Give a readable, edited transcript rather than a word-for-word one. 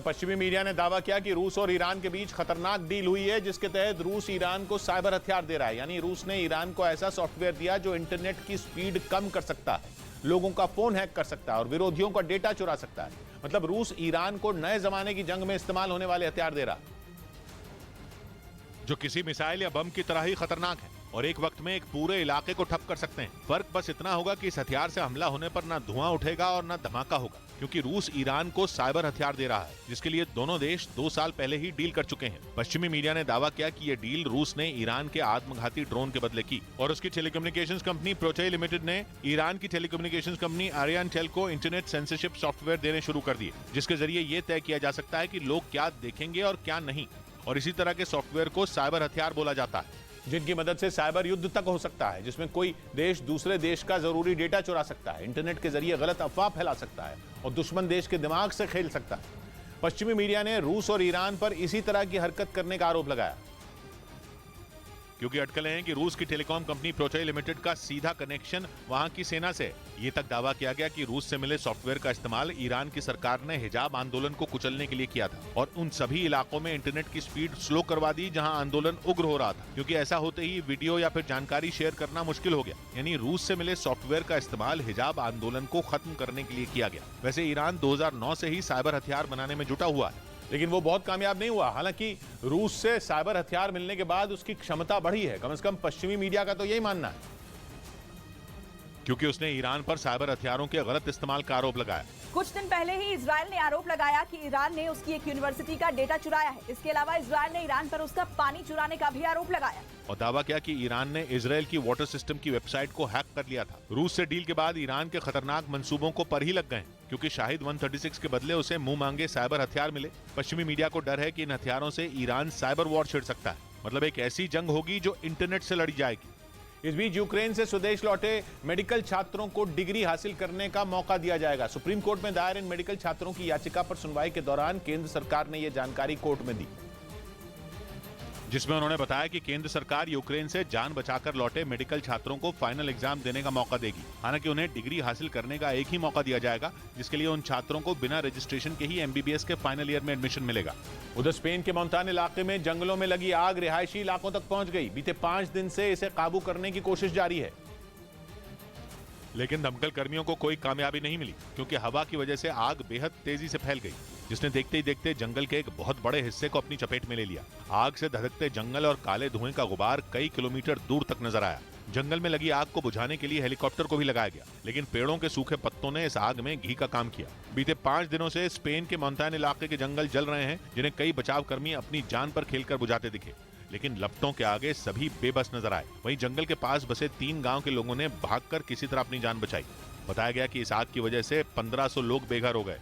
पश्चिमी मीडिया ने दावा किया कि रूस और ईरान के बीच खतरनाक डील हुई है, जिसके तहत रूस ईरान को साइबर हथियार दे रहा है। यानी रूस ने ईरान को ऐसा सॉफ्टवेयर दिया जो इंटरनेट की स्पीड कम कर सकता है, लोगों का फोन हैक कर सकता है और विरोधियों का डेटा चुरा सकता है। मतलब रूस ईरान को नए जमाने की जंग में इस्तेमाल होने वाले हथियार दे रहा है, जो किसी मिसाइल या बम की तरह ही खतरनाक है और एक वक्त में एक पूरे इलाके को ठप कर सकते हैं। फर्क बस इतना होगा कि इस हथियार से हमला होने पर ना धुआं उठेगा और ना धमाका होगा, क्योंकि रूस ईरान को साइबर हथियार दे रहा है, जिसके लिए दोनों देश 2 साल पहले ही डील कर चुके हैं। पश्चिमी मीडिया ने दावा किया कि यह डील रूस ने ईरान के आत्मघाती ड्रोन के बदले की और उसकी टेलीकम्युनिकेशंस कंपनी प्रोचई लिमिटेड ने ईरान की टेलीकम्युनिकेशंस कंपनी आरियानटेल को इंटरनेट सेंसरशिप सॉफ्टवेयर देने शुरू कर दिए, जिसके जरिए ये तय किया जा सकता है कि लोग क्या देखेंगे और क्या नहीं। और इसी तरह के सॉफ्टवेयर को साइबर हथियार बोला जाता है, जिनकी मदद से साइबर युद्ध तक हो सकता है, जिसमें कोई देश दूसरे देश का जरूरी डेटा चुरा सकता है, इंटरनेट के जरिए गलत अफवाह फैला सकता है और दुश्मन देश के दिमाग से खेल सकता है। पश्चिमी मीडिया ने रूस और ईरान पर इसी तरह की हरकत करने का आरोप लगाया, क्योंकि अटकलें हैं कि रूस की टेलीकॉम कंपनी प्रोचई लिमिटेड का सीधा कनेक्शन वहां की सेना से। ये तक दावा किया गया कि रूस से मिले सॉफ्टवेयर का इस्तेमाल ईरान की सरकार ने हिजाब आंदोलन को कुचलने के लिए किया था और उन सभी इलाकों में इंटरनेट की स्पीड स्लो करवा दी जहां आंदोलन उग्र हो रहा था, क्योंकि ऐसा होते ही वीडियो या फिर जानकारी शेयर करना मुश्किल हो गया। यानी रूस से मिले सॉफ्टवेयर का इस्तेमाल हिजाब आंदोलन को खत्म करने के लिए किया गया। वैसे ईरान 2009 से ही साइबर हथियार बनाने में जुटा हुआ है, लेकिन वो बहुत कामयाब नहीं हुआ। हालांकि रूस से साइबर हथियार मिलने के बाद उसकी क्षमता बढ़ी है, कम से कम पश्चिमी मीडिया का तो यही मानना है, क्योंकि उसने ईरान पर साइबर हथियारों के गलत इस्तेमाल का आरोप लगाया। कुछ दिन पहले ही इजराइल ने आरोप लगाया कि ईरान ने उसकी एक यूनिवर्सिटी का डेटा चुराया है। इसके अलावा इजराइल ने ईरान पर उसका पानी चुराने का भी आरोप लगाया और दावा किया कि ईरान ने इजराइल की वाटर सिस्टम की वेबसाइट को हैक कर लिया था। रूस से डील के बाद ईरान के खतरनाक मंसूबों को पर ही लग गए, क्योंकि शाहिद 136 के बदले उसे मुंह मांगे साइबर हथियार मिले। पश्चिमी मीडिया को डर है कि इन हथियारों से ईरान साइबर वॉर छिड़ सकता है, मतलब एक ऐसी जंग होगी जो इंटरनेट से लड़ी जाएगी। इस बीच यूक्रेन से स्वदेश लौटे मेडिकल छात्रों को डिग्री हासिल करने का मौका दिया जाएगा। सुप्रीम कोर्ट में दायर इन मेडिकल छात्रों की याचिका पर सुनवाई के दौरान केंद्र सरकार ने यह जानकारी कोर्ट में दी, जिसमें उन्होंने बताया कि केंद्र सरकार यूक्रेन से जान बचाकर लौटे मेडिकल छात्रों को फाइनल एग्जाम देने का मौका देगी। हालांकि उन्हें डिग्री हासिल करने का एक ही मौका दिया जाएगा, जिसके लिए उन छात्रों को बिना रजिस्ट्रेशन के ही एमबीबीएस के फाइनल ईयर में एडमिशन मिलेगा। उधर स्पेन के मोंतान इलाके में जंगलों में लगी आग रिहायशी इलाकों तक पहुंच गई। बीते 5 दिन से इसे काबू करने की कोशिश जारी है, लेकिन दमकल कर्मियों को कोई कामयाबी नहीं मिली, क्योंकि हवा की वजह से आग बेहद तेजी से फैल गई, जिसने देखते ही देखते जंगल के एक बहुत बड़े हिस्से को अपनी चपेट में ले लिया। आग से धधकते जंगल और काले धुएं का गुबार कई किलोमीटर दूर तक नजर आया। जंगल में लगी आग को बुझाने के लिए हेलीकॉप्टर को भी लगाया गया, लेकिन पेड़ों के सूखे पत्तों ने इस आग में घी का काम किया। बीते 5 दिनों से स्पेन के मोंतान इलाके के जंगल जल रहे हैं, जिन्हें कई बचाव कर्मी अपनी जान पर खेलकर बुझाते दिखे, लेकिन लपटों के आगे सभी बेबस नजर आए। वहीं जंगल के पास बसे 3 गांव के लोगों ने भागकर किसी तरह अपनी जान बचाई। बताया गया कि इस आग की वजह से 1500 लोग बेघर हो गए।